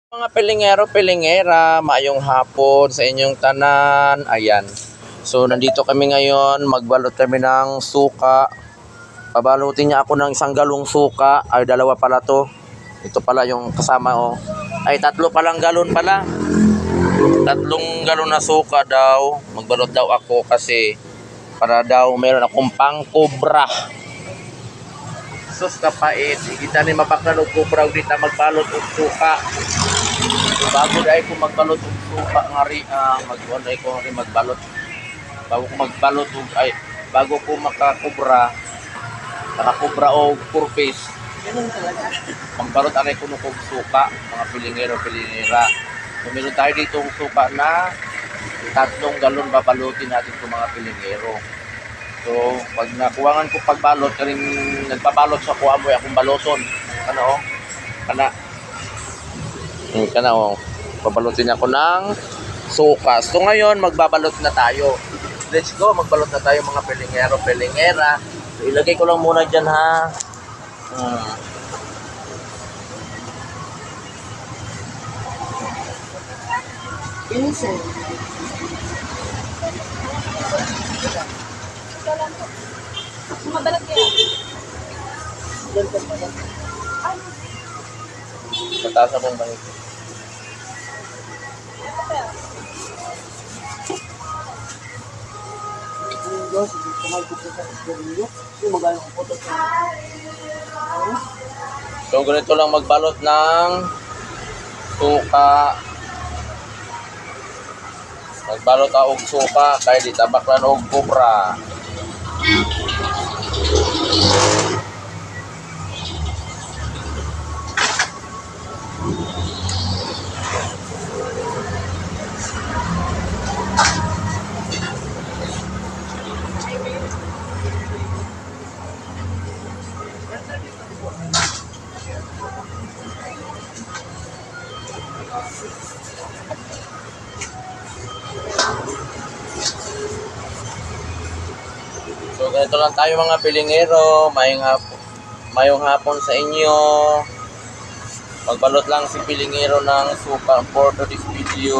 Mga pilingero, pilingera, maayong hapon sa inyong tanan. Ayan. So, nandito kami ngayon. Magbalot kami ng suka. Pabalutin niya ako ng isang galong suka. Ay, dalawa pala to. Ito pala yung kasama, oh. Ay, tatlo palang galon pala. Tatlong galon na suka daw. Magbalot daw ako kasi para daw meron akong pang-kubra. Sus kapait. Kita ni mapakalog kubra. Hindi na magbalot og suka. Bago dahil ko magbalot og suka nga ri, magbuon dahil ko nga ri magbalot. Bago ko makakubra, nakakubra og purpose. Magbalot anay ko ng suka, mga pilingero, pilingera. So, meron tayo dito ang suka na 3 galon babalutin natin itong mga pilingero. So, pag nakuwangan ko pagbalot, karing nagpabalot sa kuha mo, akong baloson. Ano, oh? Kana, oh. Pabalutin ako ng suka. So, ngayon, magbabalot na tayo. Let's go, magbalot na tayo mga pilingero, pilingera. So, ilagay ko lang muna dyan, ha. Pinsan. Mabalat kaya? Mataas akong bangit. So, ganito lang magbalot ng suka. Magbalot ako og suka kaya di tabaklan og kubra. So, ganito lang tayo mga pilingero. Mayong hapon sa inyo. Magbalot lang si pilingero ng suka for today's video.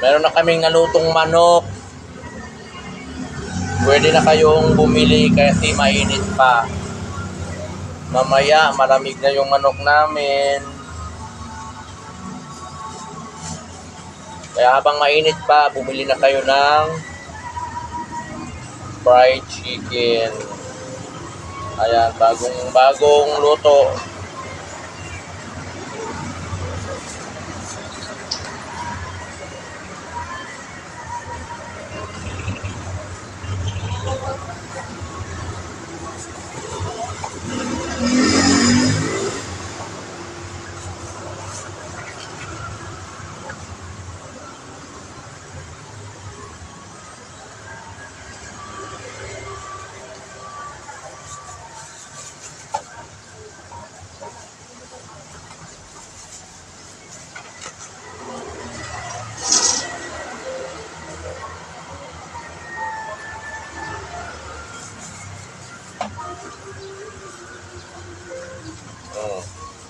Meron na kaming nalutong manok. Pwede na kayong bumili kasi mainit pa. Mamaya malamig na yung manok namin. Kaya habang mainit pa, bumili na kayo ng fried chicken. Ayan, bagong luto.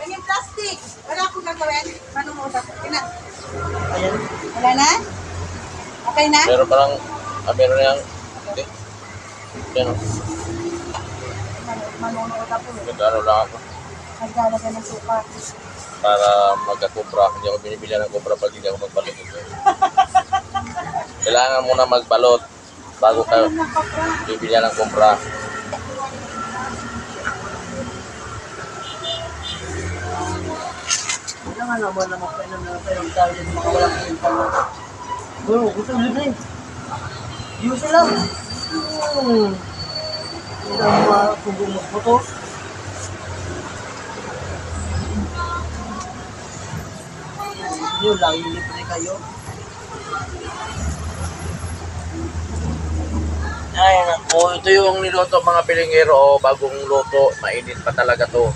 Pengin plastik. Wala akong gagawin. Manong mo dapat. Ayan. Wala na? Okay na? Meron pa lang, meron na yung, hindi. Yan o. Manong mo dapat. Nag-ano lang ako. Nagdalaga ng suka. Para magka-kubra. Hindi ako binibili ng kubra pag hindi ako magbalot. Kailangan muna magbalot bago kayo bibili ng kubra. Kailangan naman na magpainom na tayo ng mga walang internet. Bro, gusto libre. Use lang. Hindi mo kung magputo. nyo, lagi libre kayo. Ay, nako. Ito yung niluto mga pilingero. Bagong luto. Mainit pa talaga to.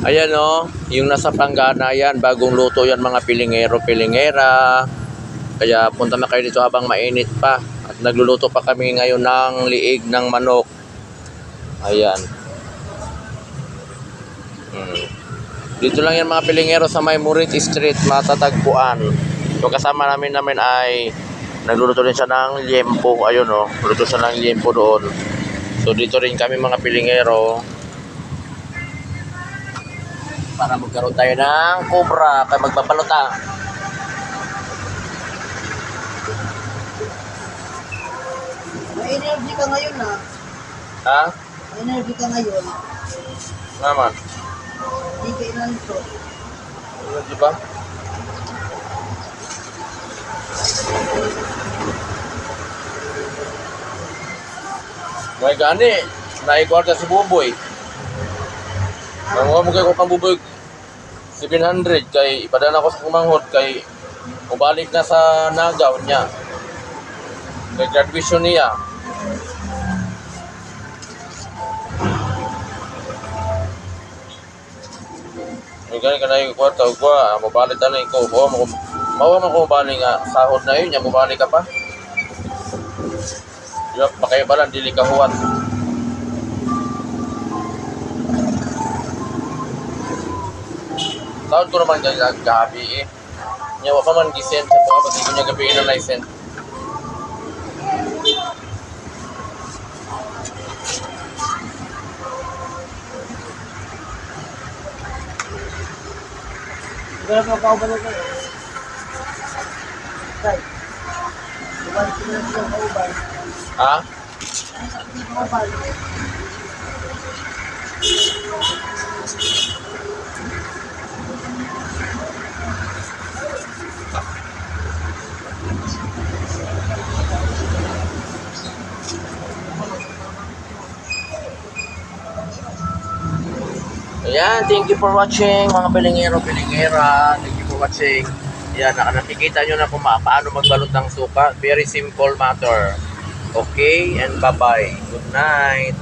Ayan o. Yung nasa planggana yan. Bagong luto yan mga pilingero, pilingera. Kaya punta na kayo dito habang mainit pa. At nagluluto pa kami ngayon ng liig ng manok. Ayan. Dito lang yan mga pilingero sa may Murit Street, matatagpuan. So kasama namin ay nagluluto din siya ng liempo. Ayun o, luto siya ng liempo doon. So dito rin kami mga pilingero para magkaroon tayo ng cobra kaya magpapalota. May energy ka ngayon ha. Ha? May energy ka ngayon. Naman. Hindi ka inanto. Ano di ba? May gani, naikwarta si Buboy. Nanguha mo kay ko kang Buboy 700 kay ipadala ko sa kumanghod kay ubalik na sa Nagaw niya. Kay graduation niya. May gani ka na yung kwarta ko, mabalik na ko. Mawa mo ko mabalik nga sahod na yun, mabalik ka pa. Diba, pakaya ba lang, dili ka huwat. Taon ko naman gabi eh. Nyawa pa man gisend sa mga pati ko niya gabi na license. Hindi ka na pauban kayo. Right. Bumalik ko na siya pauban. Ha? Pauban. Ayan, thank you for watching mga pilingero, pilingera. Thank you for watching. Ayan, nakikita nyo na kung paano magbalot ng suka. Very simple matter. Okay, and bye-bye. Good night.